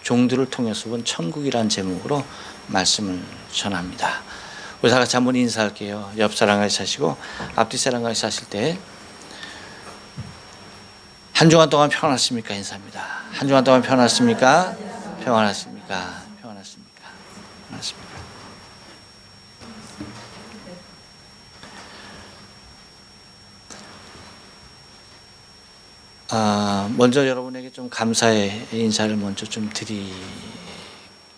종들을 통해서 본 천국이라는 제목으로 말씀을 전합니다. 우리 다 같이 한번 인사할게요. 옆 사람 같이 사시고 앞뒤 사람 같이 사실 때 한 주간 동안 평안하십니까? 인사합니다. 한 주간 동안 평안하십니까? 평안하십니까? 평안하십니까? 평안하십니까? 먼저 여러분에게 좀 감사의 인사를 먼저 좀 드려야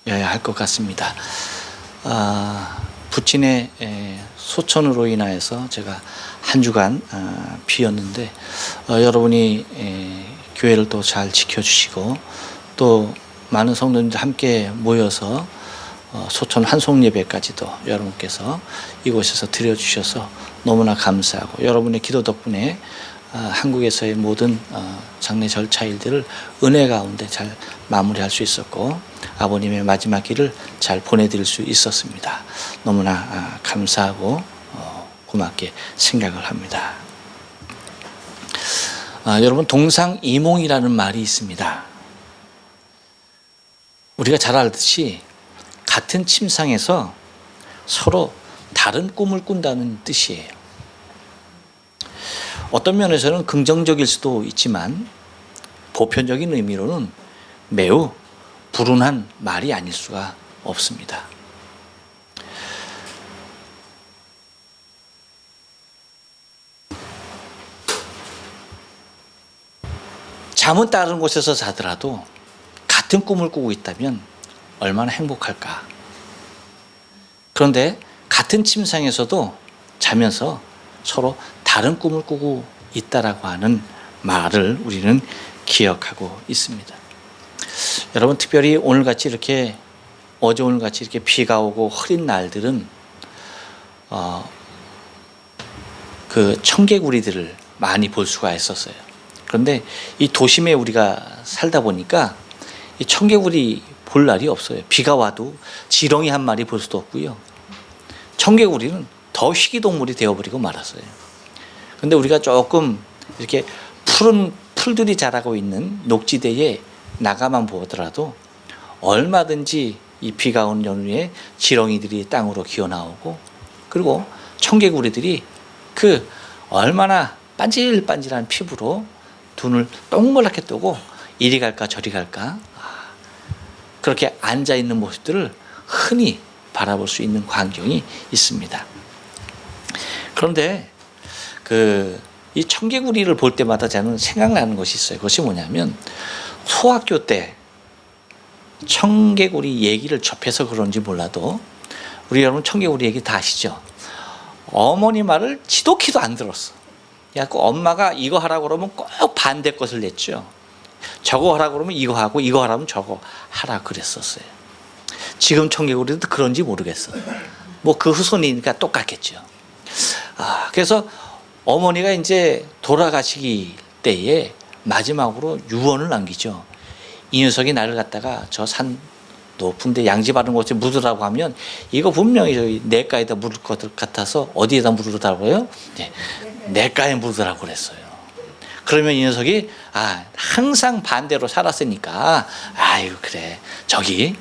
할 것 같습니다. 부친의 소천으로 인하여서 제가 한 주간 비었는데 여러분이 교회를 또 잘 지켜주시고 또 많은 성도님들 함께 모여서 소천 환송 예배까지도 여러분께서 이곳에서 드려주셔서 너무나 감사하고 여러분의 기도 덕분에 한국에서의 모든 장례 절차 일들을 은혜 가운데 잘 마무리할 수 있었고 아버님의 마지막 길을 잘 보내드릴 수 있었습니다. 너무나 감사하고 고맙게 생각을 합니다. 여러분 동상이몽이라는 말이 있습니다. 우리가 잘 알듯이 같은 침상에서 서로 다른 꿈을 꾼다는 뜻이에요. 어떤 면에서는 긍정적일 수도 있지만 보편적인 의미로는 매우 불운한 말이 아닐 수가 없습니다. 잠은 다른 곳에서 자더라도 같은 꿈을 꾸고 있다면 얼마나 행복할까. 그런데 같은 침상에서도 자면서 서로 다른 꿈을 꾸고 있다라고 하는 말을 우리는 기억하고 있습니다. 여러분 특별히 오늘같이 이렇게 어제 오늘같이 이렇게 비가 오고 흐린 날들은 그 청개구리들을 많이 볼 수가 있었어요. 그런데 이 도심에 우리가 살다 보니까 이 청개구리 볼 날이 없어요. 비가 와도 지렁이 한 마리 볼 수도 없고요. 청개구리는 더 희귀동물이 되어버리고 말았어요. 그런데 우리가 조금 이렇게 푸른 풀들이 자라고 있는 녹지대에 나가만 보더라도 얼마든지 이 비가 오는 연후에 지렁이들이 땅으로 기어나오고 그리고 청개구리들이 그 얼마나 반질반질한 피부로 눈을 동그랗게 뜨고 이리 갈까 저리 갈까 그렇게 앉아있는 모습들을 흔히 바라볼 수 있는 광경이 있습니다. 그런데 이 청개구리를 볼 때마다 저는 생각나는 것이 있어요. 그것이 뭐냐면 소학교 때 청개구리 얘기를 접해서 그런지 몰라도 우리 여러분 청개구리 얘기 다 아시죠? 어머니 말을 지독히도 안 들었어. 그래서 엄마가 이거 하라고 그러면 꼭 반대 것을 냈죠. 저거 하라고 그러면 이거 하고 이거 하라면 저거 하라 그랬었어요. 지금 청개구리도 그런지 모르겠어요. 뭐 그 후손이니까 똑같겠죠. 그래서 어머니가 이제 돌아가시기 때에 마지막으로 유언을 남기죠. 이 녀석이 나를 갖다가 저 산 높은데 양지바른 곳에 묻으라고 하면 이거 분명히 저희 냇가에다 묻을 것 같아서 어디에다 묻으라고요? 네, 냇가에 묻으라고 그랬어요. 그러면 이 녀석이 항상 반대로 살았으니까 아유 그래 저기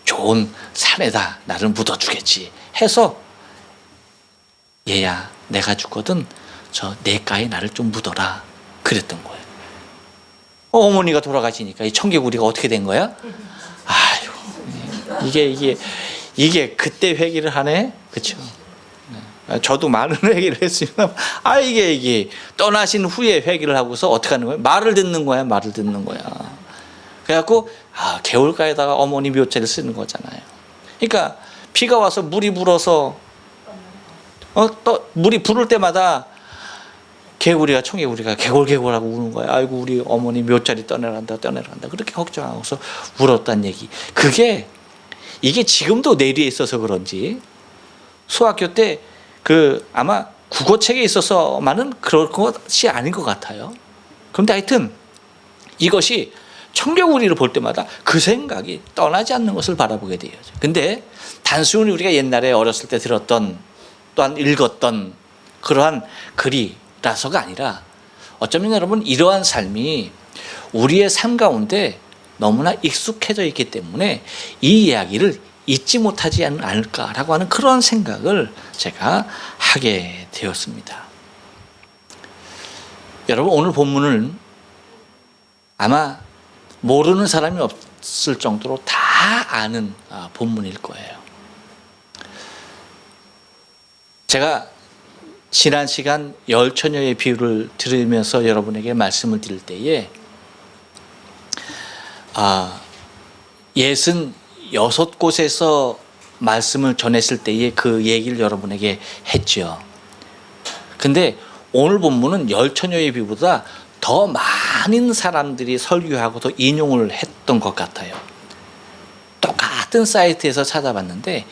좋은 산에다 나를 묻어주겠지 해서 얘야 내가 죽거든 저 냇가에 나를 좀 묻어라 그랬던 거예요. 어머니가 돌아가시니까 이 청개구리가 어떻게 된 거야? 아유 이게 그때 회개를 하네, 그렇죠? 저도 많은 회개를 했으면 이게 떠나신 후에 회개를 하고서 어떻게 하는 거예요? 말을 듣는 거야. 그래갖고 개울가에다가 어머니 묘체를 쓰는 거잖아요. 그러니까 비가 와서 물이 불어서 또 물이 부를 때마다 청개구리가 개골개골하고 우는 거야. 아이고 우리 어머니 묘자리 떠내란다 그렇게 걱정하고서 울었단 얘기. 이게 지금도 내리에 있어서 그런지 소학교 때 아마 국어책에 있어서만은 그럴 것이 아닌 것 같아요. 그런데 하여튼 이것이 청개구리를 볼 때마다 그 생각이 떠나지 않는 것을 바라보게 돼요. 근데 단순히 우리가 옛날에 어렸을 때 들었던 또한 읽었던 그러한 글이라서가 아니라 어쩌면 여러분 이러한 삶이 우리의 삶 가운데 너무나 익숙해져 있기 때문에 이 이야기를 잊지 못하지 않을까라고 하는 그런 생각을 제가 하게 되었습니다. 여러분, 오늘 본문을 아마 모르는 사람이 없을 정도로 다 아는 본문일 거예요. 제가 지난 시간 열 처녀의 비유를 들으면서 여러분에게 말씀을 드릴 때에 66곳에서 말씀을 전했을 때에 그 얘기를 여러분에게 했죠. 근데 오늘 본문은 열 처녀의 비유보다 더 많은 사람들이 설교하고 더 인용을 했던 것 같아요. 똑같은 사이트에서 찾아봤는데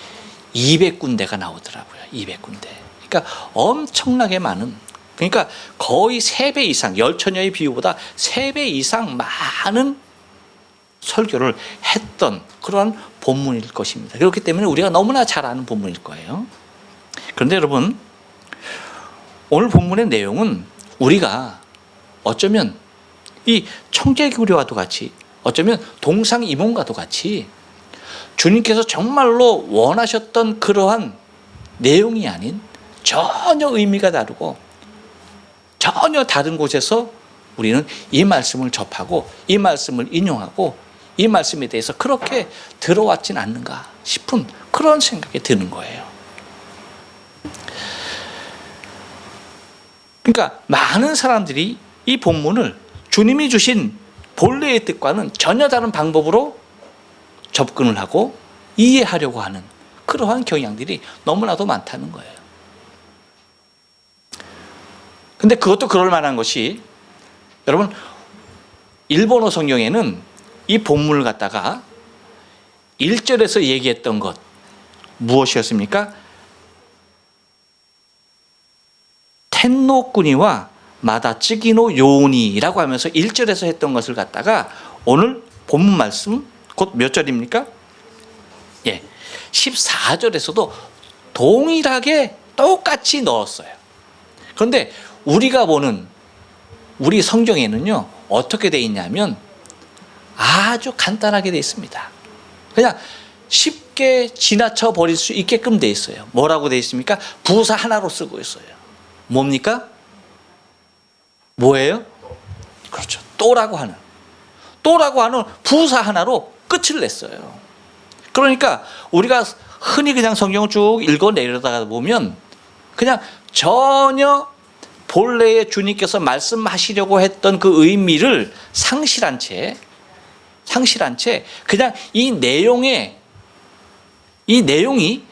200군데가 나오더라고요. 200군데. 그러니까 엄청나게 많은, 그러니까 거의 3배 이상, 열 처녀의 비유보다 3배 이상 많은 설교를 했던 그런 본문일 것입니다. 그렇기 때문에 우리가 너무나 잘 아는 본문일 거예요. 그런데 여러분, 오늘 본문의 내용은 우리가 어쩌면 이 청개구리와도 같이, 어쩌면 동상이몽과도 같이 주님께서 정말로 원하셨던 그러한 내용이 아닌 전혀 의미가 다르고 전혀 다른 곳에서 우리는 이 말씀을 접하고 이 말씀을 인용하고 이 말씀에 대해서 그렇게 들어왔진 않는가 싶은 그런 생각이 드는 거예요. 그러니까 많은 사람들이 이 본문을 주님이 주신 본래의 뜻과는 전혀 다른 방법으로 접근을 하고 이해하려고 하는 그러한 경향들이 너무나도 많다는 거예요. 근데 그것도 그럴 만한 것이, 여러분, 일본어 성경에는 이 본문을 갖다가 1절에서 얘기했던 것 무엇이었습니까? 텐노쿠니와 마다츠기노 요니라고 하면서 1절에서 했던 것을 갖다가 오늘 본문 말씀 곧 몇 절입니까? 14절에서도 동일하게 똑같이 넣었어요. 그런데 우리가 보는 우리 성경에는요, 어떻게 돼 있냐면 아주 간단하게 돼 있습니다. 그냥 쉽게 지나쳐 버릴 수 있게끔 돼 있어요. 뭐라고 돼 있습니까? 부사 하나로 쓰고 있어요. 뭡니까? 뭐예요? 그렇죠. 또라고 하는 부사 하나로 끝을 냈어요. 그러니까 우리가 흔히 그냥 성경을 쭉 읽어 내려다가 보면 그냥 전혀 본래의 주님께서 말씀하시려고 했던 그 의미를 상실한 채 그냥 이 내용이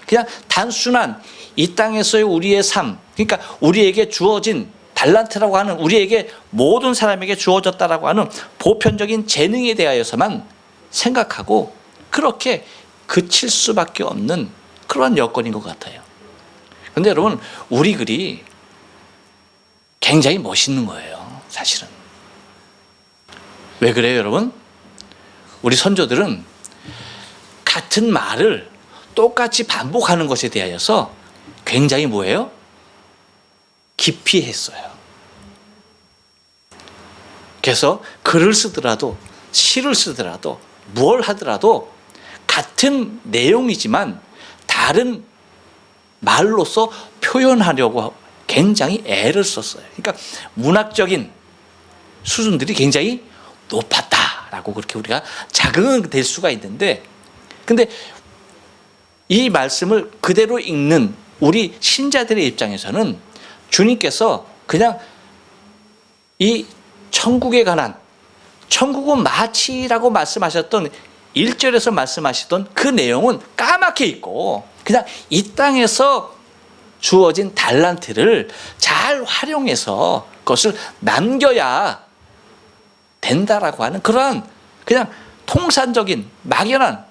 그냥 단순한 이 땅에서의 우리의 삶, 그러니까 우리에게 주어진 달란트라고 하는, 우리에게 모든 사람에게 주어졌다라고 하는 보편적인 재능에 대하여서만 생각하고 그렇게 그칠 수밖에 없는 그런 여건인 것 같아요. 그런데 여러분, 우리 글이 굉장히 멋있는 거예요, 사실은. 왜 그래요, 여러분? 우리 선조들은 같은 말을 똑같이 반복하는 것에 대하여서 굉장히 뭐예요? 깊이 했어요. 그래서 글을 쓰더라도, 시를 쓰더라도, 뭘 하더라도 같은 내용이지만 다른 말로서 표현하려고 굉장히 애를 썼어요. 그러니까 문학적인 수준들이 굉장히 높았다라고 그렇게 우리가 자극은 될 수가 있는데, 근데 이 말씀을 그대로 읽는 우리 신자들의 입장에서는 주님께서 그냥 이 천국에 관한, 천국은 마치라고 말씀하셨던 1절에서 말씀하시던 그 내용은 까맣게 있고 그냥 이 땅에서 주어진 달란트를 잘 활용해서 그것을 남겨야 된다라고 하는 그러한 그냥 통산적인 막연한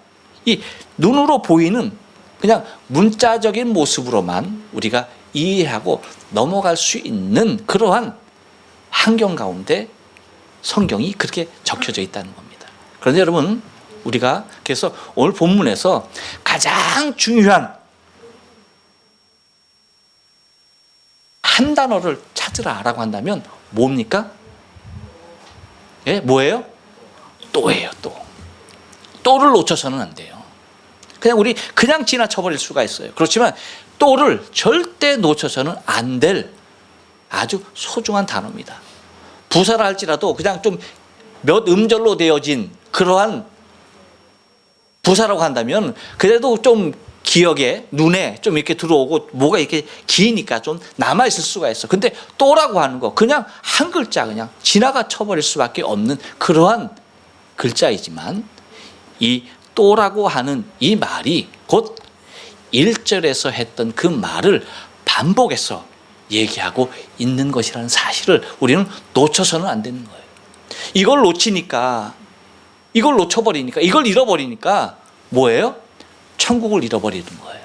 이 눈으로 보이는 그냥 문자적인 모습으로만 우리가 이해하고 넘어갈 수 있는 그러한 환경 가운데 성경이 그렇게 적혀져 있다는 겁니다. 그런데 여러분, 우리가 그래서 오늘 본문에서 가장 중요한 한 단어를 찾으라라고 한다면 뭡니까? 예, 뭐예요? 또예요, 또. 또를 놓쳐서는 안 돼요. 우리 그냥 지나쳐버릴 수가 있어요. 그렇지만 또를 절대 놓쳐서는 안 될 아주 소중한 단어입니다. 부사라 할지라도 그냥 좀 몇 음절로 되어진 그러한 부사라고 한다면 그래도 좀 기억에 눈에 좀 이렇게 들어오고 뭐가 이렇게 기니까 좀 남아있을 수가 있어. 근데 또라고 하는 거 그냥 한 글자 그냥 지나가 쳐버릴 수밖에 없는 그러한 글자이지만 이 또라고 하는 이 말이 곧 1절에서 했던 그 말을 반복해서 얘기하고 있는 것이라는 사실을 우리는 놓쳐서는 안 되는 거예요. 이걸 놓치니까, 이걸 놓쳐버리니까, 이걸 잃어버리니까 뭐예요? 천국을 잃어버리는 거예요.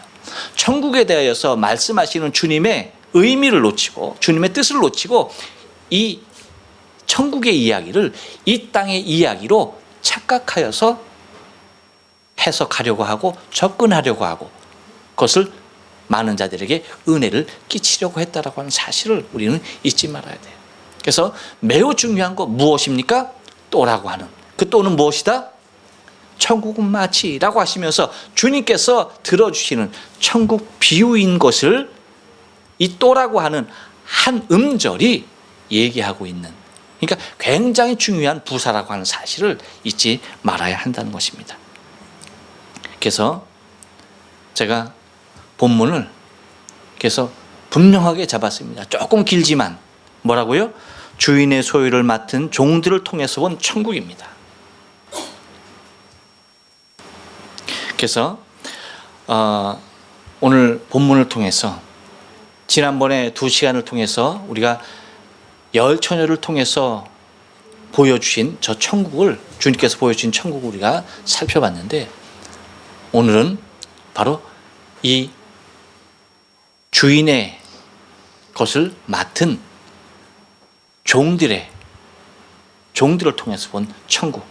천국에 대하여서 말씀하시는 주님의 의미를 놓치고 주님의 뜻을 놓치고 이 천국의 이야기를 이 땅의 이야기로 착각하여서 해석하려고 하고 접근하려고 하고 그것을 많은 자들에게 은혜를 끼치려고 했다라고 하는 사실을 우리는 잊지 말아야 돼요. 그래서 매우 중요한 거 무엇입니까? 또라고 하는 그 또는 무엇이다? 천국은 마치라고 하시면서 주님께서 들어주시는 천국 비유인 것을 이 또라고 하는 한 음절이 얘기하고 있는, 그러니까 굉장히 중요한 부사라고 하는 사실을 잊지 말아야 한다는 것입니다. 그래서 제가 본문을 그래서 분명하게 잡았습니다. 조금 길지만 뭐라고요? 주인의 소유를 맡은 종들을 통해서 본 천국입니다. 그래서 오늘 본문을 통해서 지난번에 2시간을 통해서 우리가 열 처녀를 통해서 보여주신 저 천국을, 주님께서 보여주신 천국을 우리가 살펴봤는데 오늘은 바로 이 주인의 것을 맡은 종들을 통해서 본 천국,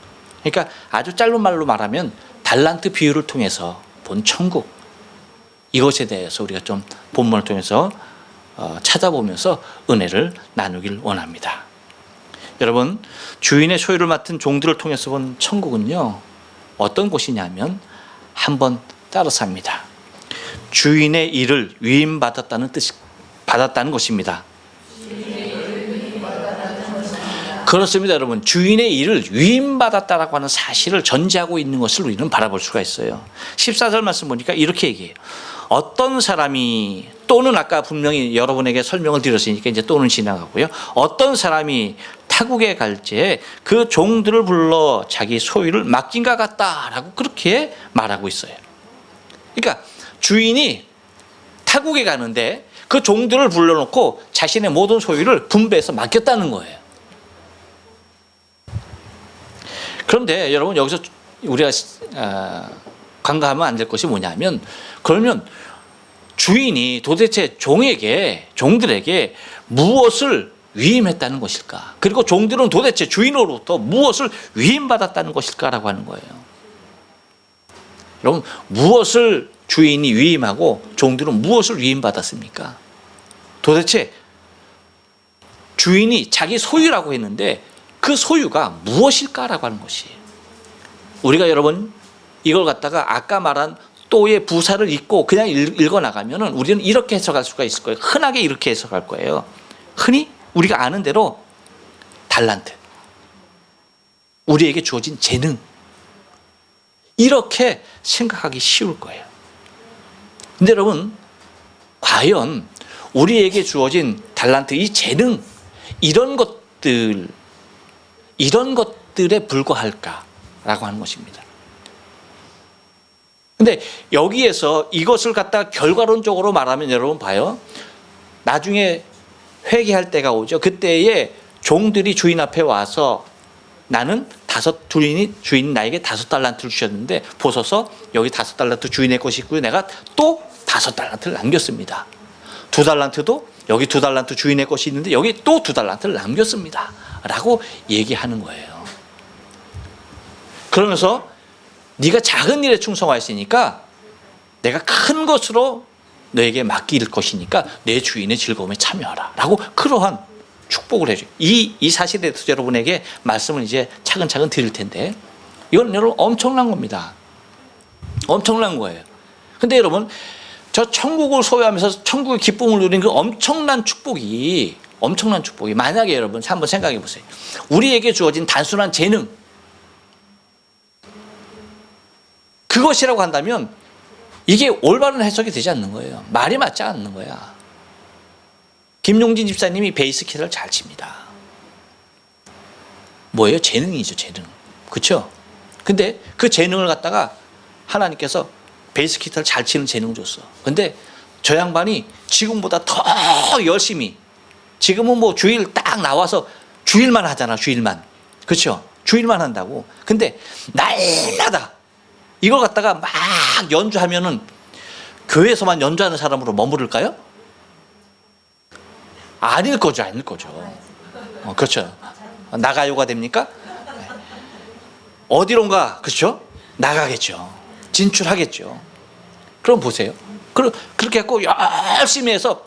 그러니까 아주 짧은 말로 말하면 달란트 비유를 통해서 본 천국, 이것에 대해서 우리가 좀 본문을 통해서 찾아보면서 은혜를 나누길 원합니다. 여러분, 주인의 소유를 맡은 종들을 통해서 본 천국은요 어떤 곳이냐면 한번 따라서 합니다. 주인의 일을 위임받았다는 뜻이 받았다는 것입니다. 그렇습니다, 여러분. 주인의 일을 위임받았다라고 하는 사실을 전제하고 있는 것을 우리는 바라볼 수가 있어요. 14절 말씀 보니까 이렇게 얘기해요. 어떤 사람이, 또는 아까 분명히 여러분에게 설명을 드렸으니까 이제 또는 지나가고요. 어떤 사람이 타국에 갈 때 그 종들을 불러 자기 소유를 맡긴 것 같다라고 그렇게 말하고 있어요. 그러니까 주인이 타국에 가는데 그 종들을 불러놓고 자신의 모든 소유를 분배해서 맡겼다는 거예요. 그런데 여러분, 여기서 우리가 간과하면 안 될 것이 뭐냐면, 그러면 주인이 도대체 종들에게 무엇을 위임했다는 것일까? 그리고 종들은 도대체 주인으로부터 무엇을 위임받았다는 것일까라고 하는 거예요. 여러분, 무엇을 주인이 위임하고 종들은 무엇을 위임받았습니까? 도대체 주인이 자기 소유라고 했는데 그 소유가 무엇일까라고 하는 것이에요. 우리가 여러분 이걸 갖다가 아까 말한 또의 부사를 읽고 그냥 읽어 나가면 우리는 이렇게 해석할 수가 있을 거예요. 흔하게 이렇게 해석할 거예요. 흔히 우리가 아는 대로 달란트, 우리에게 주어진 재능, 이렇게 생각하기 쉬울 거예요. 근데 여러분, 과연 우리에게 주어진 달란트, 이 재능, 이런 것들에 불과할까라고 하는 것입니다. 근데 여기에서 이것을 갖다 결과론적으로 말하면 여러분 봐요. 나중에 회개할 때가 오죠. 그때에 종들이 주인 앞에 와서 나는 주인이 나에게 5달란트를 주셨는데 보소서, 여기 5달란트 주인의 것이 있고요. 내가 또 5달란트를 남겼습니다. 2달란트도 여기 2달란트 주인의 것이 있는데 여기 또 2달란트를 남겼습니다. 라고 얘기하는 거예요. 그러면서 네가 작은 일에 충성하였으니까 내가 큰 것으로 너에게 맡길 것이니까 내 주인의 즐거움에 참여하라. 라고 그러한 축복을 해줘요. 이 사실에 대해서 여러분에게 말씀을 이제 차근차근 드릴 텐데, 이건 여러분 엄청난 겁니다. 엄청난 거예요. 근데 여러분 저 천국을 소유하면서 천국의 기쁨을 누리는 그 엄청난 축복이 만약에 여러분 한번 생각해 보세요. 우리에게 주어진 단순한 재능 그것이라고 한다면 이게 올바른 해석이 되지 않는 거예요. 말이 맞지 않는 거야. 김용진 집사님이 베이스 기타를 잘 칩니다. 뭐예요? 재능이죠, 재능. 그렇죠? 근데 그 재능을 갖다가 하나님께서 베이스 기타를 잘 치는 재능을 줬어. 근데 저 양반이 지금보다 더 열심히, 지금은 뭐 주일 딱 나와서 주일만 하잖아, 주일만. 그렇죠? 주일만 한다고. 근데 날마다 이걸 갖다가 막 연주하면은 교회에서만 연주하는 사람으로 머무를까요? 아닐 거죠, 아닐 거죠. 그렇죠. 나가요가 됩니까? 어디론가, 그렇죠? 나가겠죠. 진출하겠죠. 그럼 보세요. 그렇게 해서 열심히 해서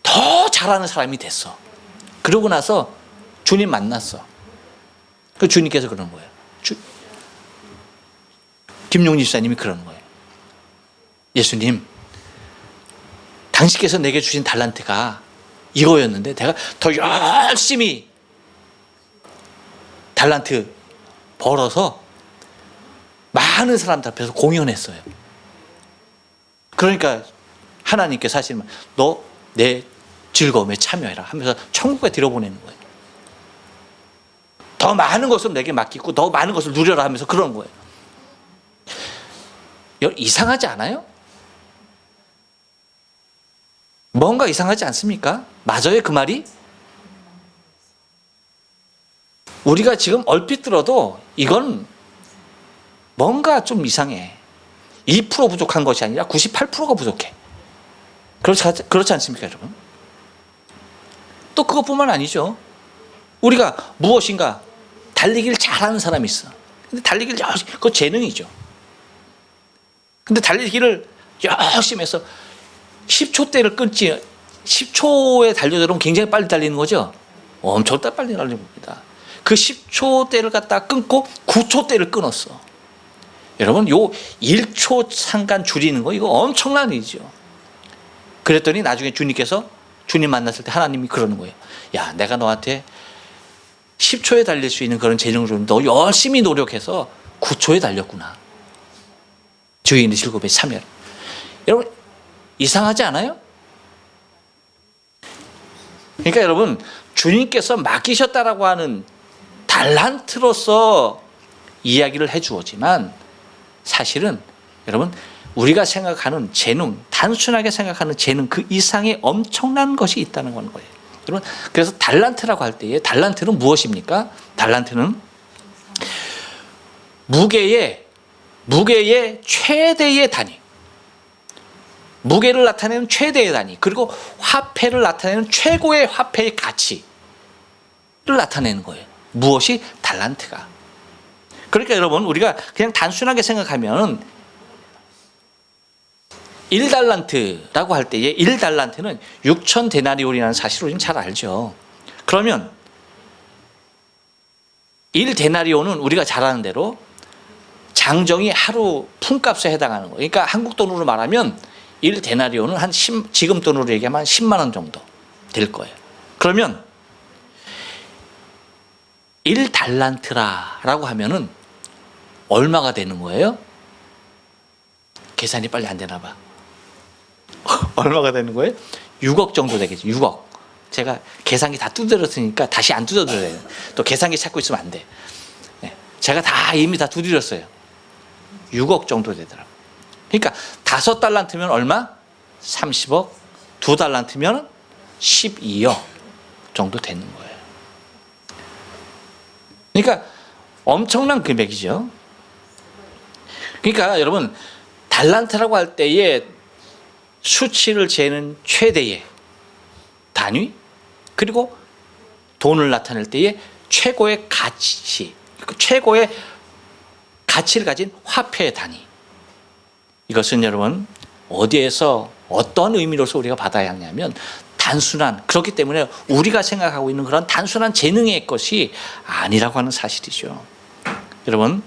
더 잘하는 사람이 됐어. 그러고 나서 주님 만났어. 그 주님께서 그러는 거예요. 김용진 집사님이 그러는 거예요. 예수님, 당신께서 내게 주신 달란트가 이거였는데 내가 더 열심히 달란트 벌어서 많은 사람들 앞에서 공연했어요. 그러니까 하나님께 사실 너 내 즐거움에 참여해라 하면서 천국에 들여보내는 거예요. 더 많은 것을 내게 맡기고 더 많은 것을 누려라 하면서 그러는 거예요. 이상하지 않아요? 뭔가 이상하지 않습니까? 맞아요, 그 말이? 우리가 지금 얼핏 들어도 이건 뭔가 좀 이상해. 2% 부족한 것이 아니라 98%가 부족해. 그렇지 않습니까, 여러분? 또 그것뿐만 아니죠. 우리가 무엇인가 달리기를 잘하는 사람이 있어. 근데 달리기를 그거 재능이죠. 근데 달리기를 열심히 해서 10초대를 끊지, 10초에 달려들으면 굉장히 빨리 달리는 거죠. 엄청 빨리 달리는 겁니다. 그 10초대를 갖다 끊고 9초대를 끊었어. 여러분, 요 1초 상간 줄이는 거 이거 엄청난 일이죠. 그랬더니 나중에 주님 만났을 때 하나님이 그러는 거예요. 야, 내가 너한테 10초에 달릴 수 있는 그런 재능을 줬는데 너 열심히 노력해서 9초에 달렸구나. 주인의 즐거움에 참여를. 여러분, 이상하지 않아요? 그러니까 여러분, 주님께서 맡기셨다라고 하는 달란트로서 이야기를 해 주었지만 사실은 여러분 우리가 생각하는 재능, 단순하게 생각하는 재능 그 이상의 엄청난 것이 있다는 거예요. 여러분, 그래서 달란트라고 할 때에 달란트는 무엇입니까? 달란트는 무게의 최대의 단위, 무게를 나타내는 최대의 단위, 그리고 화폐를 나타내는 최고의 화폐의 가치를 나타내는 거예요. 무엇이? 달란트가. 그러니까 여러분, 우리가 그냥 단순하게 생각하면 1달란트라고 할 때에 1달란트는 6,000데나리온이라는 사실을 우리는 잘 알죠. 그러면 1데나리온은 우리가 잘 아는 대로 장정이 하루 품값에 해당하는 거예요. 그러니까 한국 돈으로 말하면 1데나리온은 지금 돈으로 얘기하면 한 10만 원 정도 될 거예요. 그러면 1달란트라고 하면은 얼마가 되는 거예요? 계산이 빨리 안 되나 봐. 얼마가 되는 거예요? 6억 정도 되겠죠. 6억. 제가 계산기 다 두드렸으니까 다시 안 두드려요. 또 계산기 찾고 있으면 안 돼. 네. 제가 이미 다 두드렸어요. 6억 정도 되더라고요. 그러니까 5달란트면 얼마? 30억. 2달란트면 12억 정도 되는 거예요. 그러니까 엄청난 금액이죠. 그러니까 여러분, 달란트라고 할 때에 수치를 재는 최대의 단위, 그리고 돈을 나타낼 때에 최고의 가치, 최고의 가치를 가진 화폐의 단위. 이것은 여러분 어디에서 어떤 의미로서 우리가 받아야 하냐면 단순한, 그렇기 때문에 우리가 생각하고 있는 그런 단순한 재능의 것이 아니라고 하는 사실이죠. 여러분,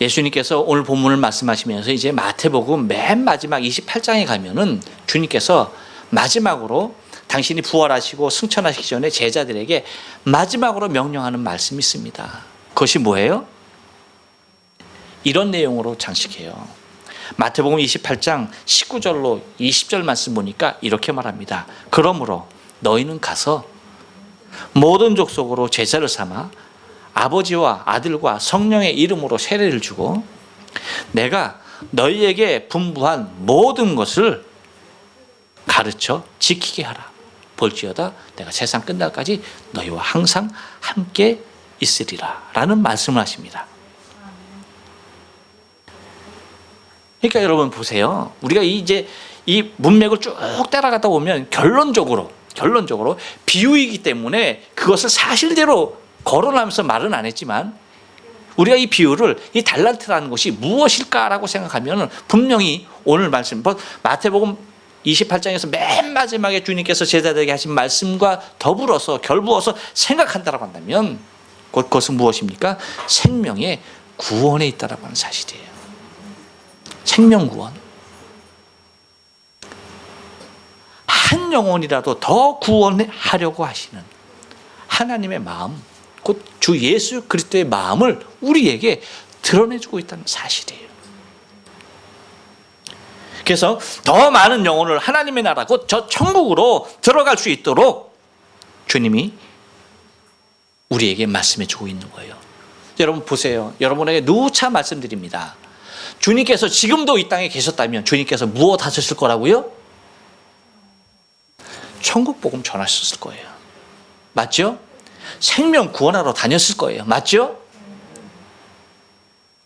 예수님께서 오늘 본문을 말씀하시면서 이제 마태복음 맨 마지막 28장에 가면은 주님께서 마지막으로 당신이 부활하시고 승천하시기 전에 제자들에게 마지막으로 명령하는 말씀이 있습니다. 그것이 뭐예요? 이런 내용으로 장식해요. 마태복음 28장 19절로 20절 말씀 보니까 이렇게 말합니다. 그러므로 너희는 가서 모든 족속으로 제자를 삼아 아버지와 아들과 성령의 이름으로 세례를 주고 내가 너희에게 분부한 모든 것을 가르쳐 지키게 하라. 볼지어다 내가 세상 끝날까지 너희와 항상 함께 있으리라 라는 말씀을 하십니다. 그러니까 여러분 보세요. 우리가 이제 이 문맥을 쭉 따라가다 보면 결론적으로 비유이기 때문에 그것을 사실대로 거론하면서 말은 안 했지만 우리가 이 비유를 이 달란트라는 것이 무엇일까라고 생각하면 분명히 오늘 말씀 마태복음 28장에서 맨 마지막에 주님께서 제자들에게 하신 말씀과 더불어서 결부어서 생각한다라고 한다면 그것은 무엇입니까? 생명의 구원에 있다라고 하는 사실이에요. 생명구원. 한 영혼이라도 더 구원하려고 하시는 하나님의 마음, 곧 주 예수 그리스도의 마음을 우리에게 드러내주고 있다는 사실이에요. 그래서 더 많은 영혼을 하나님의 나라, 곧 저 천국으로 들어갈 수 있도록 주님이 우리에게 말씀해 주고 있는 거예요. 여러분 보세요. 여러분에게 누차 말씀드립니다. 주님께서 지금도 이 땅에 계셨다면 주님께서 무엇 하셨을 거라고요? 천국 복음 전하셨을 거예요. 맞죠? 생명 구원하러 다녔을 거예요. 맞죠?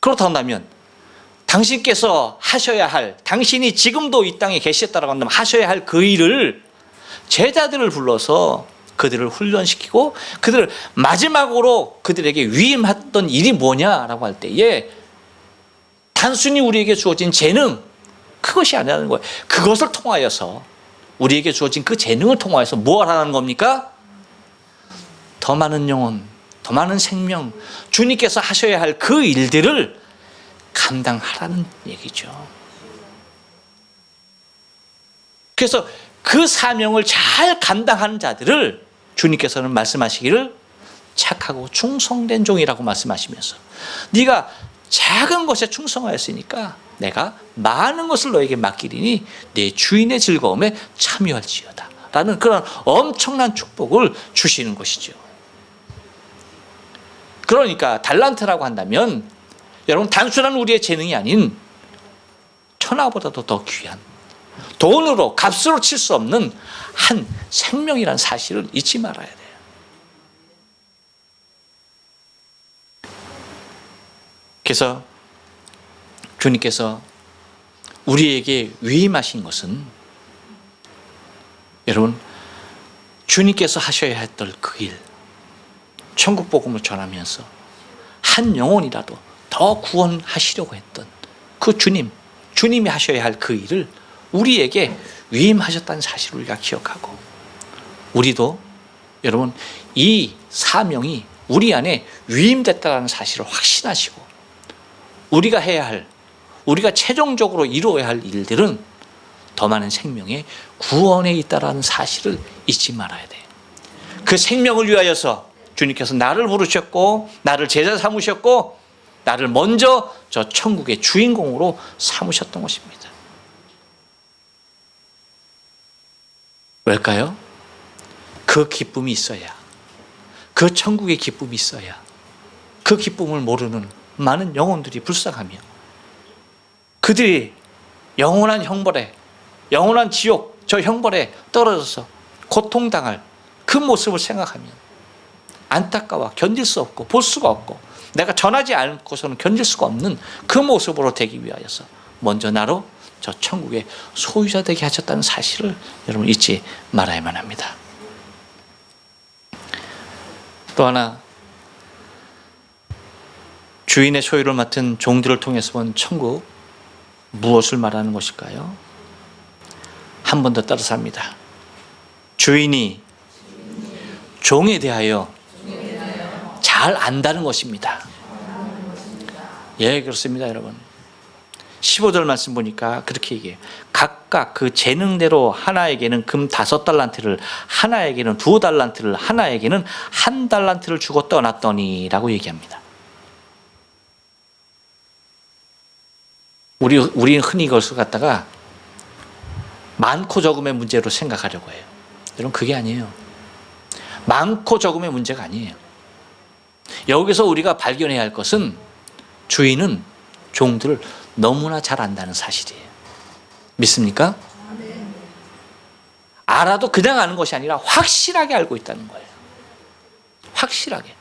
그렇다면 당신께서 하셔야 할, 당신이 지금도 이 땅에 계셨다고 한다면 하셔야 할 그 일을 제자들을 불러서 그들을 훈련시키고 그들을 마지막으로 그들에게 위임했던 일이 뭐냐라고 할 때에 단순히 우리에게 주어진 재능, 그것이 아니라는 거예요. 그것을 통하여서 우리에게 주어진 그 재능을 통하여서 뭘 하라는 겁니까? 더 많은 영혼, 더 많은 생명, 주님께서 하셔야 할 그 일들을 감당하라는 얘기죠. 그래서 그 사명을 잘 감당하는 자들을 주님께서는 말씀하시기를 착하고 충성된 종이라고 말씀하시면서 네가 작은 것에 충성하였으니까 내가 많은 것을 너에게 맡기리니 내 주인의 즐거움에 참여할지어다 라는 그런 엄청난 축복을 주시는 것이죠. 그러니까 달란트라고 한다면 여러분 단순한 우리의 재능이 아닌 천하보다도 더 귀한 돈으로 값으로 칠 수 없는 한 생명이라는 사실을 잊지 말아야 돼요. 그래서 주님께서 우리에게 위임하신 것은 여러분 주님께서 하셔야 했던 그 일, 천국 복음을 전하면서 한 영혼이라도 더 구원하시려고 했던 그 주님이 하셔야 할 그 일을 우리에게 위임하셨다는 사실을 우리가 기억하고 우리도 여러분 이 사명이 우리 안에 위임됐다는 사실을 확신하시고 우리가 해야 할, 우리가 최종적으로 이루어야 할 일들은 더 많은 생명의 구원에 있다는 사실을 잊지 말아야 돼요. 그 생명을 위하여서 주님께서 나를 부르셨고 나를 제자 삼으셨고 나를 먼저 저 천국의 주인공으로 삼으셨던 것입니다. 왜일까요? 그 기쁨이 있어야, 그 천국의 기쁨이 있어야 그 기쁨을 모르는 많은 영혼들이 불쌍하며 그들이 영원한 형벌에, 영원한 지옥 저 형벌에 떨어져서 고통당할 그 모습을 생각하면 안타까워 견딜 수 없고 볼 수가 없고 내가 전하지 않고서는 견딜 수가 없는 그 모습으로 되기 위하여서 먼저 나로 저 천국의 소유자 되게 하셨다는 사실을 여러분 잊지 말아야만 합니다. 또 하나 주인의 소유를 맡은 종들을 통해서 본 천국 무엇을 말하는 것일까요? 한 번 더 따라서 합니다. 주인이 종에 대하여 잘 안다는 것입니다. 예, 그렇습니다, 여러분. 15절 말씀 보니까 그렇게 얘기해요. 각각 그 재능대로 하나에게는 금 5달란트를, 하나에게는 2달란트를, 하나에게는 1달란트를 주고 떠났더니 라고 얘기합니다. 우리는 흔히 이것을 갖다가 많고 적음의 문제로 생각하려고 해요. 여러분, 그게 아니에요. 많고 적음의 문제가 아니에요. 여기서 우리가 발견해야 할 것은 주인은 종들을 너무나 잘 안다는 사실이에요. 믿습니까? 알아도 그냥 아는 것이 아니라 확실하게 알고 있다는 거예요. 확실하게.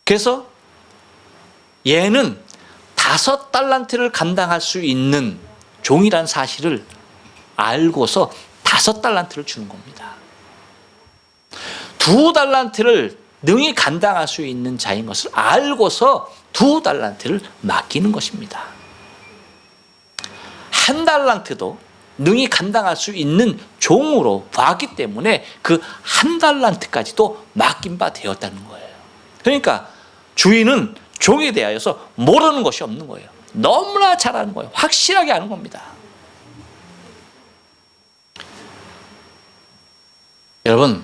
그래서 얘는 5달란트를 감당할 수 있는 종이란 사실을 알고서 5달란트를 주는 겁니다. 2달란트를 능히 감당할 수 있는 자인 것을 알고서 2달란트를 맡기는 것입니다. 1달란트도 능히 감당할 수 있는 종으로 봤기 때문에 그 1달란트까지도 맡긴 바 되었다는 거예요. 그러니까 주인은 종에 대하여서 모르는 것이 없는 거예요. 너무나 잘 아는 거예요. 확실하게 아는 겁니다. 여러분,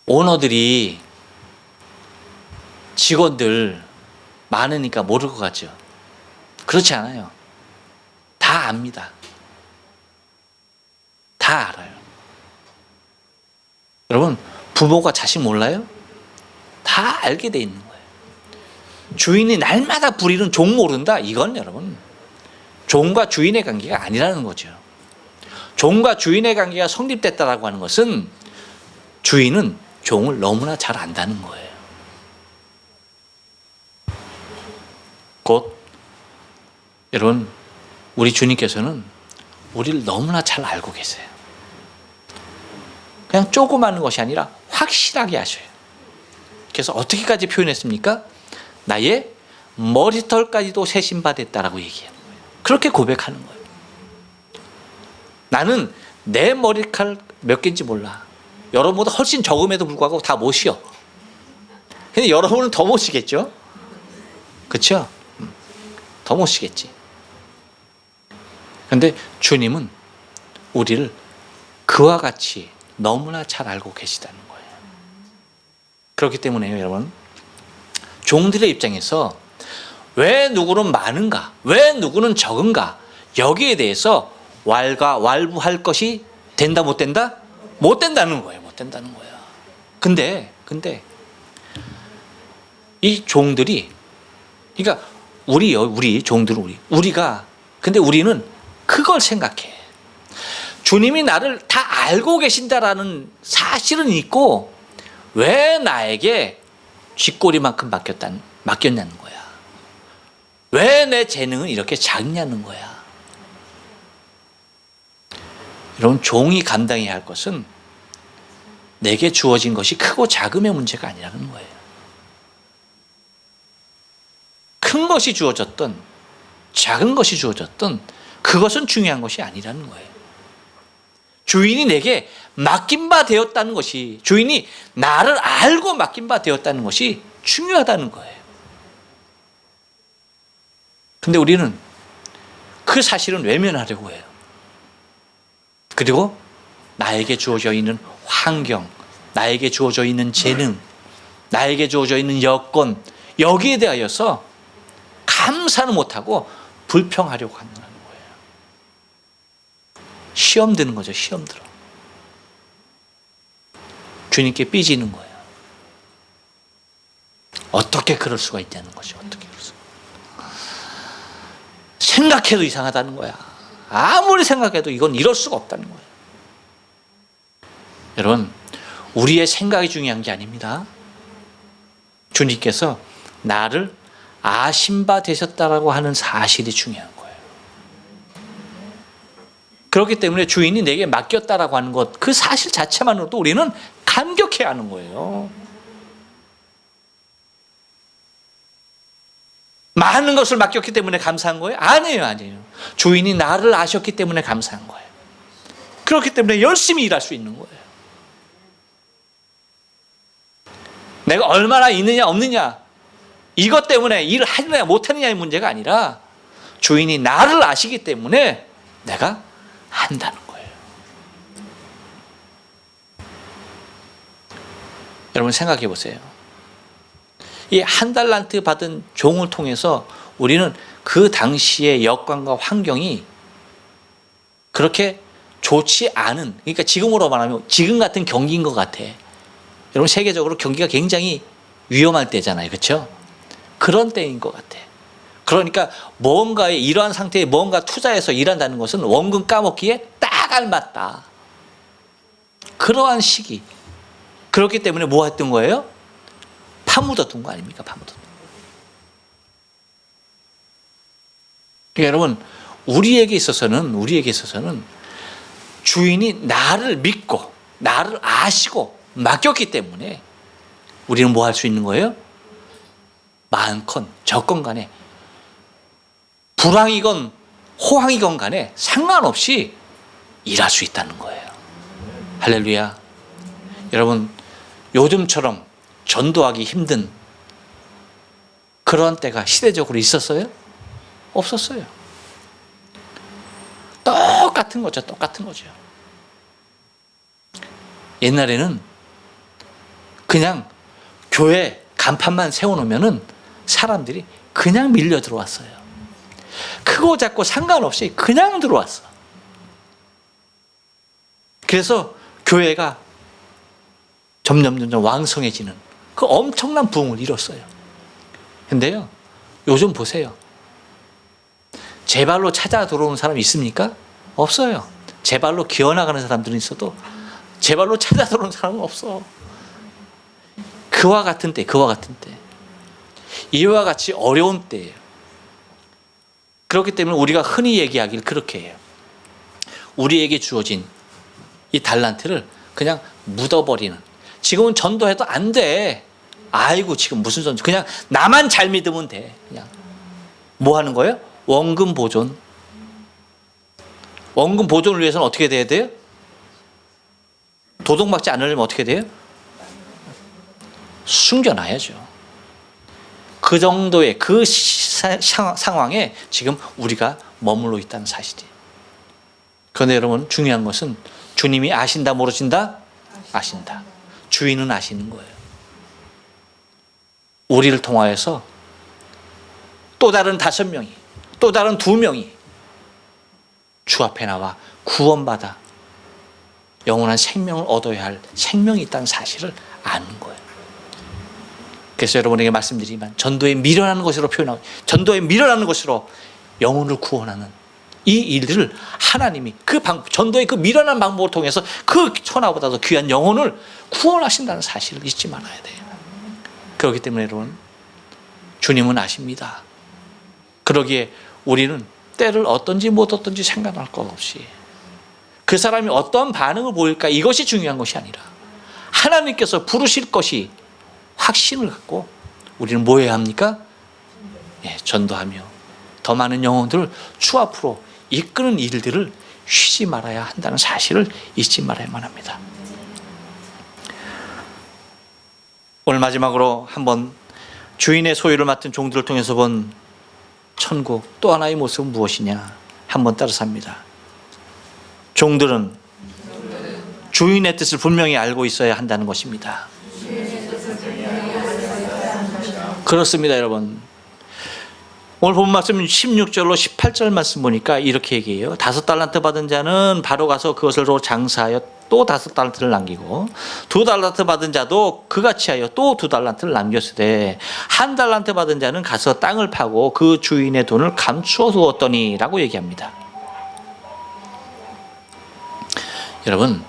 오너들이 직원들 많으니까 모를 것 같죠? 그렇지 않아요. 다 압니다. 다 알아요. 여러분, 부모가 자식 몰라요? 다 알게 돼 있는 거예요. 주인이 날마다 부리는 종 모른다? 이건 여러분, 종과 주인의 관계가 아니라는 거죠. 종과 주인의 관계가 성립됐다라고 하는 것은 주인은 종을 너무나 잘 안다는 거예요. 곧 여러분, 우리 주님께서는 우리를 너무나 잘 알고 계세요. 그냥 조그마한 것이 아니라 확실하게 아셔요. 그래서 어떻게까지 표현했습니까? 나의 머리털까지도 세심받았다라고 얘기하는 거예요. 그렇게 고백하는 거예요. 나는 내 머리칼 몇 개인지 몰라. 여러분보다 훨씬 적음에도 불구하고 다 못 쉬어. 근데 여러분은 더 못 쉬겠죠? 그렇죠? 더 못 쉬겠지. 그런데 주님은 우리를 그와 같이 너무나 잘 알고 계시다는 거예요. 그렇기 때문에요, 여러분, 종들의 입장에서 왜 누구는 많은가, 왜 누구는 적은가, 여기에 대해서 왈가왈부할 것이 된다 못 된다? 못 된다는 거예요. 못 된다는 거야. 근데 이 종들이, 그러니까 우리 종들은 우리가, 근데 우리는 그걸 생각해. 주님이 나를 다 알고 계신다라는 사실은 있고 왜 나에게 쥐꼬리만큼 맡겼냐는 거야. 왜 내 재능은 이렇게 작냐는 거야. 여러분, 종이 감당해야 할 것은 내게 주어진 것이 크고 작음의 문제가 아니라는 거예요. 큰 것이 주어졌든 작은 것이 주어졌든 그것은 중요한 것이 아니라는 거예요. 주인이 내게 맡긴 바 되었다는 것이, 주인이 나를 알고 맡긴 바 되었다는 것이 중요하다는 거예요. 근데 우리는 그 사실은 외면하려고 해요. 그리고 나에게 주어져 있는 환경, 나에게 주어져 있는 재능, 나에게 주어져 있는 여건, 여기에 대하여서 감사는 못하고 불평하려고 한다는 거예요. 시험 드는 거죠. 시험 들어. 주님께 삐지는 거예요. 어떻게 그럴 수가 있냐는 거죠. 어떻게 그럴 수가. 생각해도 이상하다는 거야. 아무리 생각해도 이건 이럴 수가 없다는 거예요. 여러분, 우리의 생각이 중요한 게 아닙니다. 주님께서 나를 아신 바 되셨다라고 하는 사실이 중요한 거예요. 그렇기 때문에 주인이 내게 맡겼다라고 하는 것, 그 사실 자체만으로도 우리는 감격해야 하는 거예요. 많은 것을 맡겼기 때문에 감사한 거예요? 아니에요. 주인이 나를 아셨기 때문에 감사한 거예요. 그렇기 때문에 열심히 일할 수 있는 거예요. 내가 얼마나 있느냐 없느냐, 이것 때문에 일을 하느냐 못하느냐의 문제가 아니라 주인이 나를 아시기 때문에 내가 한다는 거예요. 여러분 생각해 보세요. 이 한 달란트 받은 종을 통해서 우리는 그 당시의 여건과 환경이 그렇게 좋지 않은, 그러니까 지금으로 말하면 지금 같은 경기인 것 같아. 여러분 세계적으로 경기가 굉장히 위험할 때잖아요. 그렇죠? 그런 때인 것 같아. 그러니까 뭔가에 이러한 상태에 뭔가 투자해서 일한다는 것은 원금 까먹기에 딱 알맞다. 그러한 시기. 그렇기 때문에 뭐 했던 거예요? 파묻었던 거 아닙니까? 파묻었던 거. 그러니까 여러분 우리에게 있어서는 주인이 나를 믿고 나를 아시고 맡겼기 때문에 우리는 뭐 할 수 있는 거예요? 많건 적건 간에 불황이건 호황이건 간에 상관없이 일할 수 있다는 거예요. 할렐루야. 여러분 요즘처럼 전도하기 힘든 그런 때가 시대적으로 있었어요? 없었어요. 똑같은 거죠. 옛날에는 그냥 교회 간판만 세워놓으면은 사람들이 그냥 밀려 들어왔어요. 크고 작고 상관없이 그냥 들어왔어. 그래서 교회가 점점 왕성해지는 그 엄청난 부흥을 이뤘어요. 근데요, 요즘 보세요. 제 발로 찾아 들어오는 사람이 있습니까? 없어요. 제 발로 기어나가는 사람들은 있어도 제 발로 찾아 들어오는 사람은 없어. 그와 같은 때. 이와 같이 어려운 때예요. 그렇기 때문에 우리가 흔히 얘기하길 그렇게 해요. 우리에게 주어진 이 달란트를 그냥 묻어버리는. 지금은 전도해도 안 돼. 아이고 지금 무슨 전도. 그냥 나만 잘 믿으면 돼. 그냥 뭐 하는 거예요? 원금 보존. 원금 보존을 위해서는 어떻게 돼야 돼요? 도둑맞지 않으려면 어떻게 돼요? 숨겨놔야죠. 그 정도의 그 상황에 지금 우리가 머물러 있다는 사실이에요. 그런데 여러분 중요한 것은 주님이 아신다 모르신다? 아신다. 주인은 아시는 거예요. 우리를 통하여서 또 다른 5명이 또 다른 2명이 주 앞에 나와 구원받아 영원한 생명을 얻어야 할 생명이 있다는 사실을 아는 거예요. 그래서 여러분에게 말씀드리지만 전도에 미련하는 것으로 표현하고 전도에 미련하는 것으로 영혼을 구원하는 이 일들을 하나님이 그 방법, 전도의 그 미련한 방법을 통해서 그 천하보다도 귀한 영혼을 구원하신다는 사실을 잊지 말아야 돼요. 그렇기 때문에 여러분 주님은 아십니다. 그러기에 우리는 때를 어떤지 못 어떤지 상관할 것 없이 그 사람이 어떤 반응을 보일까 이것이 중요한 것이 아니라 하나님께서 부르실 것이 확신을 갖고 우리는 뭐 해야 합니까? 전도하며 더 많은 영혼들을 주 앞으로 이끄는 일들을 쉬지 말아야 한다는 사실을 잊지 말아야만 합니다. 오늘 마지막으로 한번 주인의 소유를 맡은 종들을 통해서 본 천국 또 하나의 모습은 무엇이냐 한번 따라서 합니다. 종들은 주인의 뜻을 분명히 알고 있어야 한다는 것입니다. 그렇습니다, 여러분. 오늘 본 말씀 16절로 18절 말씀 보니까 이렇게 얘기해요. 5달란트 받은 자는 바로 가서 그것으로 장사하여 또 5달란트를 남기고 2달란트 받은 자도 그같이 하여 또 2달란트를 남겼으되 1달란트 받은 자는 가서 땅을 파고 그 주인의 돈을 감추어 두었더니 라고 얘기합니다. 여러분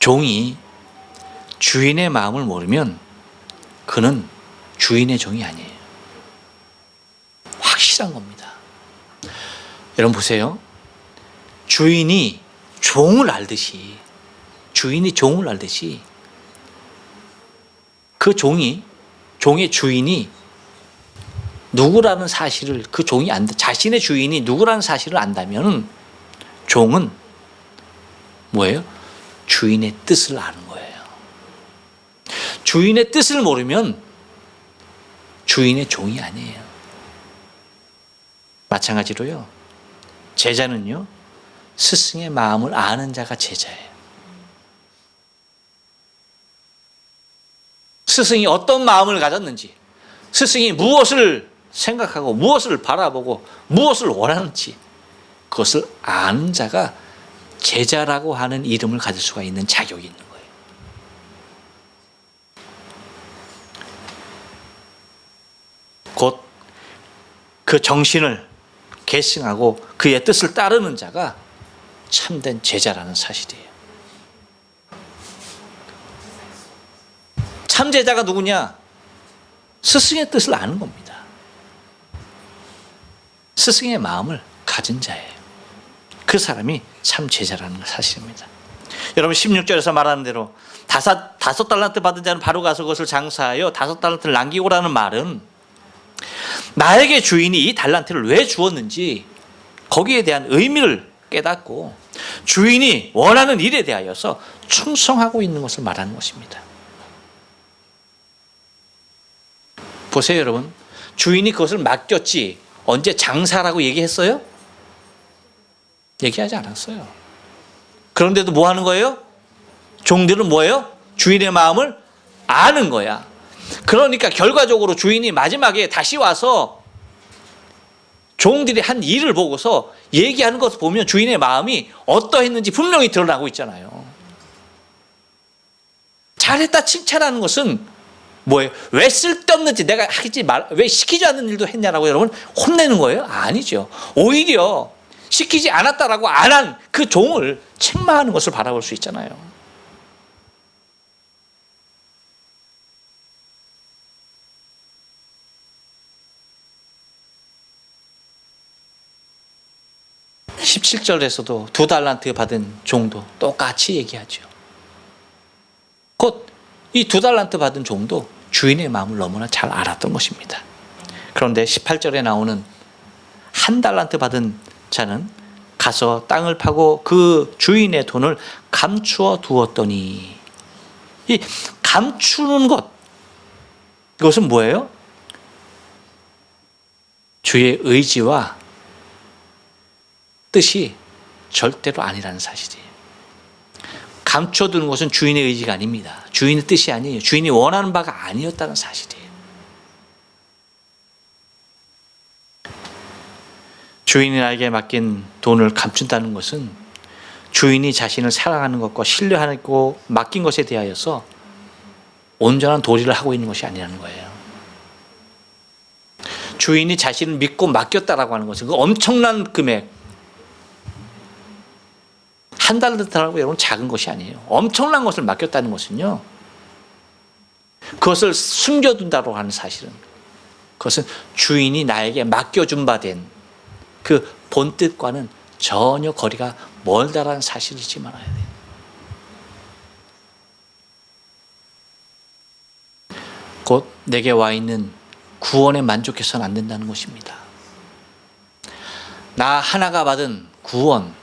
종이 주인의 마음을 모르면 그는 주인의 종이 아니에요. 확실한 겁니다. 여러분 보세요. 주인이 종을 알듯이 그 종의 주인이 누구라는 사실을 그 종이 자신의 주인이 누구라는 사실을 안다면 종은 뭐예요? 주인의 뜻을 아는 거예요. 주인의 뜻을 모르면 주인의 종이 아니에요. 마찬가지로요, 제자는요, 스승의 마음을 아는 자가 제자예요. 스승이 어떤 마음을 가졌는지, 스승이 무엇을 생각하고 무엇을 바라보고 무엇을 원하는지, 그것을 아는 자가 제자라고 하는 이름을 가질 수가 있는 자격이 있는 거예요. 곧 그 정신을 계승하고 그의 뜻을 따르는 자가 참된 제자라는 사실이에요. 참 제자가 누구냐? 스승의 뜻을 아는 겁니다. 스승의 마음을 가진 자예요. 그 사람이 참 제자라는 사실입니다. 여러분 16절에서 말하는 대로 다섯 달란트 받은 자는 바로 가서 그것을 장사하여 5달란트를 남기고라는 말은 나에게 주인이 이 달란트를 왜 주었는지 거기에 대한 의미를 깨닫고 주인이 원하는 일에 대하여서 충성하고 있는 것을 말하는 것입니다. 보세요 여러분, 주인이 그것을 맡겼지 언제 장사라고 얘기했어요? 얘기하지 않았어요. 그런데도 뭐 하는 거예요? 종들은 뭐예요? 주인의 마음을 아는 거야. 그러니까 결과적으로 주인이 마지막에 다시 와서 종들이 한 일을 보고서 얘기하는 것을 보면 주인의 마음이 어떠했는지 분명히 드러나고 있잖아요. 잘했다 칭찬하는 것은 뭐예요? 왜 쓸데없는지 내가 하지 말, 왜 시키지 않는 일도 했냐라고 여러분 혼내는 거예요? 아니죠. 오히려 시키지 않았다라고 안 한 그 종을 책망하는 것을 바라볼 수 있잖아요. (17절에서도) 2달란트 받은 종도 똑같이 얘기하죠. 곧 이 2달란트 받은 종도 주인의 마음을 너무나 잘 알았던 것입니다. 그런데 18절에 나오는 1달란트 받은 자는 가서 땅을 파고 그 주인의 돈을 감추어 두었더니, 이 감추는 것, 이것은 뭐예요? 주의 의지와 뜻이 절대로 아니라는 사실이에요. 감춰두는 것은 주인의 의지가 아닙니다. 주인의 뜻이 아니에요. 주인이 원하는 바가 아니었다는 사실이에요. 주인이 나에게 맡긴 돈을 감춘다는 것은 주인이 자신을 사랑하는 것과 신뢰하고 맡긴 것에 대하여서 온전한 도리를 하고 있는 것이 아니라는 거예요. 주인이 자신을 믿고 맡겼다라고 하는 것은 그 엄청난 금액, 1달란트라고 여러분 작은 것이 아니에요. 엄청난 것을 맡겼다는 것은요, 그것을 숨겨둔다고 하는 사실은 그것은 주인이 나에게 맡겨준 바 된 그 본뜻과는 전혀 거리가 멀다라는 사실을 잊지 말아야 돼요. 곧 내게 와 있는 구원에 만족해서는 안 된다는 것입니다. 나 하나가 받은 구원,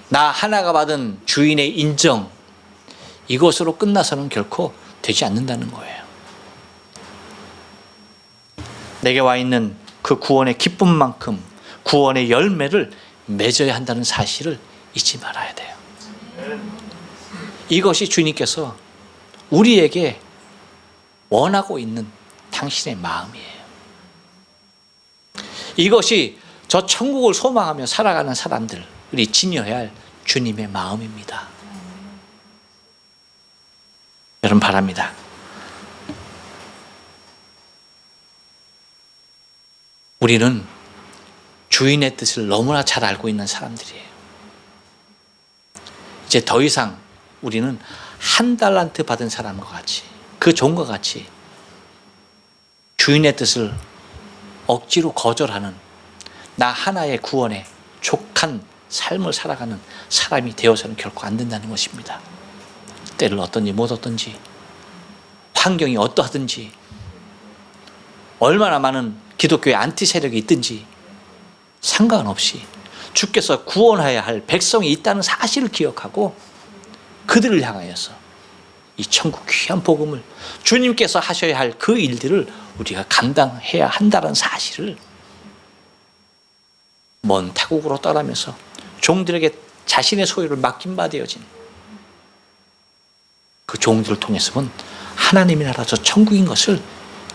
나 하나가 받은 주인의 인정, 이것으로 끝나서는 결코 되지 않는다는 거예요. 내게 와 있는 그 구원의 기쁨만큼 구원의 열매를 맺어야 한다는 사실을 잊지 말아야 돼요. 이것이 주님께서 우리에게 원하고 있는 당신의 마음이에요. 이것이 저 천국을 소망하며 살아가는 사람들이 지녀야 할 주님의 마음입니다. 여러분 바랍니다. 우리는 주인의 뜻을 너무나 잘 알고 있는 사람들이에요. 이제 더 이상 우리는 1달란트 받은 사람과 같이, 그 종과 같이 주인의 뜻을 억지로 거절하는 나 하나의 구원에 족한 삶을 살아가는 사람이 되어서는 결코 안 된다는 것입니다. 때를 어떤지 못 어떤지, 환경이 어떠하든지, 얼마나 많은 기독교의 안티 세력이 있든지 상관없이 주께서 구원해야 할 백성이 있다는 사실을 기억하고 그들을 향하여서 이 천국 귀한 복음을 주님께서 하셔야 할 그 일들을 우리가 감당해야 한다는 사실을 먼 타국으로 떠나면서 종들에게 자신의 소유를 맡긴 바 되어진 그 종들을 통해서는 하나님의 나라 저 천국인 것을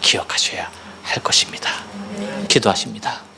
기억하셔야 할 것입니다. 기도하십니다.